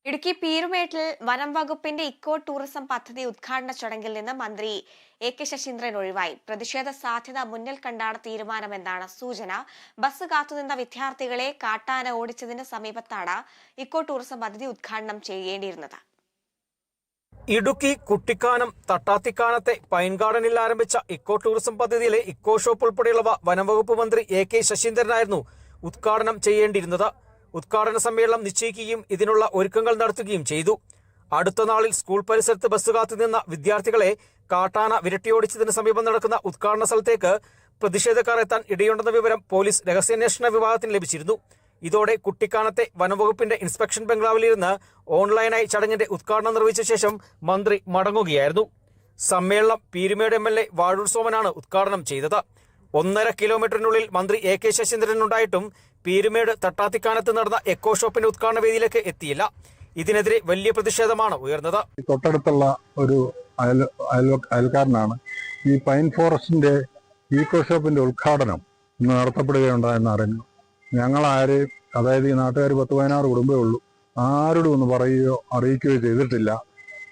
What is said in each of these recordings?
ഇടുക്കി പീരുമേട്ടിൽ വനം വകുപ്പിന്റെ eco tourism പദ്ധതി ഉദ്ഘാടന ചടങ്ങിൽ നിന്ന് മന്ത്രി എ.കെ. ശശീന്ദ്രൻ ഒഴിവായി. പ്രതിഷേധ സാധ്യത മുന്നിൽ കണ്ടാണ് തീരുമാനമെന്നാണ് സൂചന. ബസ് കാത്തുനിന്ന വിദ്യാർത്ഥികളെ കാട്ടാന ഓടിച്ചതിന് സമീപത്താണ് ഇക്കോ ടൂറിസം പദ്ധതി ഉദ്ഘാടനം ചെയ്യേണ്ടിയിരുന്നത്. ഇടുക്കി കുട്ടിക്കാനം തട്ടാത്തിക്കാനത്തെ പൈൻ ഗാർഡനിൽ ആരംഭിച്ച ഇക്കോ ടൂറിസം പദ്ധതിയിലെ ഇക്കോ ഷോപ്പ് ഉൾപ്പെടെയുള്ളവ വനംവകുപ്പ് മന്ത്രി എ.കെ. ശശീന്ദ്രനായിരുന്നു ഉദ്ഘാടനം ചെയ്യേണ്ടിയിരുന്നത്. ഉദ്ഘാടന സമ്മേളനം നിശ്ചയിക്കുകയും ഇതിനുള്ള ഒരുക്കങ്ങൾ നടത്തുകയും ചെയ്തു. അടുത്ത നാളിൽ സ്കൂൾ പരിസരത്ത് ബസ് കാത്തുനിന്ന വിദ്യാർത്ഥികളെ കാട്ടാന വിരട്ടിയോടിച്ചതിന് സമീപം നടക്കുന്ന ഉദ്ഘാടന സ്ഥലത്തേക്ക് പ്രതിഷേധക്കാർ എത്താൻ ഇടയുണ്ടെന്ന വിവരം പോലീസ് രഹസ്യാന്വേഷണ വിഭാഗത്തിന് ലഭിച്ചിരുന്നു. ഇതോടെ കുട്ടിക്കാനത്തെ വനംവകുപ്പിന്റെ ഇൻസ്പെക്ഷൻ ബംഗ്ലാവിലിരുന്ന് ഓൺലൈനായി ചടങ്ങിന്റെ ഉദ്ഘാടനം നിർവഹിച്ച ശേഷം മന്ത്രി മടങ്ങുകയായിരുന്നു. സമ്മേളനം പീരുമേട് എം.എൽ.എ. വാഴൂർ സോമനാണ് ഉദ്ഘാടനം ചെയ്തത്. 1.5 കിലോമീറ്ററിനുള്ളിൽ മന്ത്രി എ.കെ. ശശീന്ദ്രൻ ഉണ്ടായിട്ടും പീരുമേട് തട്ടാത്തിക്കാനത്ത് നടന്ന എക്കോ ഷോപ്പിന്റെ ഉദ്ഘാടന വേദിയിലേക്ക് എത്തിയില്ല. ഇതിനെതിരെ വലിയ പ്രതിഷേധമാണ് ഉയർന്നത്. തൊട്ടടുത്തുള്ള ഒരു അയൽക്കാരനാണ് ഈ പൈൻ ഫോറസ്റ്റിന്റെ ഈക്കോ ഷോപ്പിന്റെ ഉദ്ഘാടനം ഇന്ന് നടത്തപ്പെടുകയുണ്ടായെന്ന് അറിഞ്ഞു. ഞങ്ങളാരെയും, അതായത് ഈ നാട്ടുകാർ 10-16 കുടുംബമേ ഉള്ളൂ, ആരോടും ഒന്ന് പറയുകയോ അറിയിക്കുകയോ ചെയ്തിട്ടില്ല.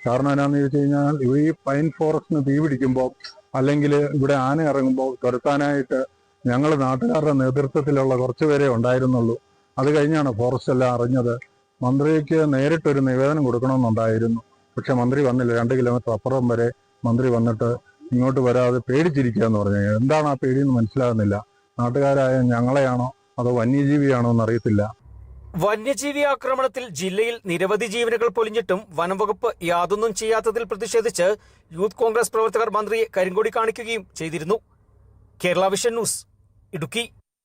കാരണം എന്നാന്ന് ചോദിച്ചു കഴിഞ്ഞാൽ, ഈ പൈൻ ഫോറസ്റ്റിന് തീ പിടിക്കുമ്പോൾ അല്ലെങ്കിൽ ഇവിടെ ആന ഇറങ്ങുമ്പോൾ തുരത്താനായിട്ട് ഞങ്ങൾ നാട്ടുകാരുടെ നേതൃത്വത്തിലുള്ള കുറച്ചുപേരെ ഉണ്ടായിരുന്നുള്ളൂ. അത് കഴിഞ്ഞാണ് ഫോറസ്റ്റ് എല്ലാം അറിഞ്ഞത്. മന്ത്രിക്ക് നേരിട്ടൊരു നിവേദനം കൊടുക്കണമെന്നുണ്ടായിരുന്നു. പക്ഷെ മന്ത്രി വന്നില്ല. 2 കിലോമീറ്റർ അപ്പുറം വരെ മന്ത്രി വന്നിട്ട് ഇങ്ങോട്ട് വരാതെ പേടിച്ചിരിക്കുക എന്ന് പറഞ്ഞു. എന്താണ് ആ പേടിയെന്ന് മനസ്സിലാകുന്നില്ല. നാട്ടുകാരായ ഞങ്ങളെയാണോ അതോ വന്യജീവിയാണോ എന്നറിയത്തില്ല. വന്യജീവി ആക്രമണത്തിൽ ജില്ലയിൽ നിരവധി ജീവനുകൾ പൊലിഞ്ഞിട്ടും വനംവകുപ്പ് യാതൊന്നും ചെയ്യാത്തതിൽ പ്രതിഷേധിച്ച് യൂത്ത് കോൺഗ്രസ് പ്രവർത്തകർ മന്ത്രിയെ കരിങ്കൊടി കാണിക്കുകയും ചെയ്തിരുന്നു. Kerala vision news, Idukki.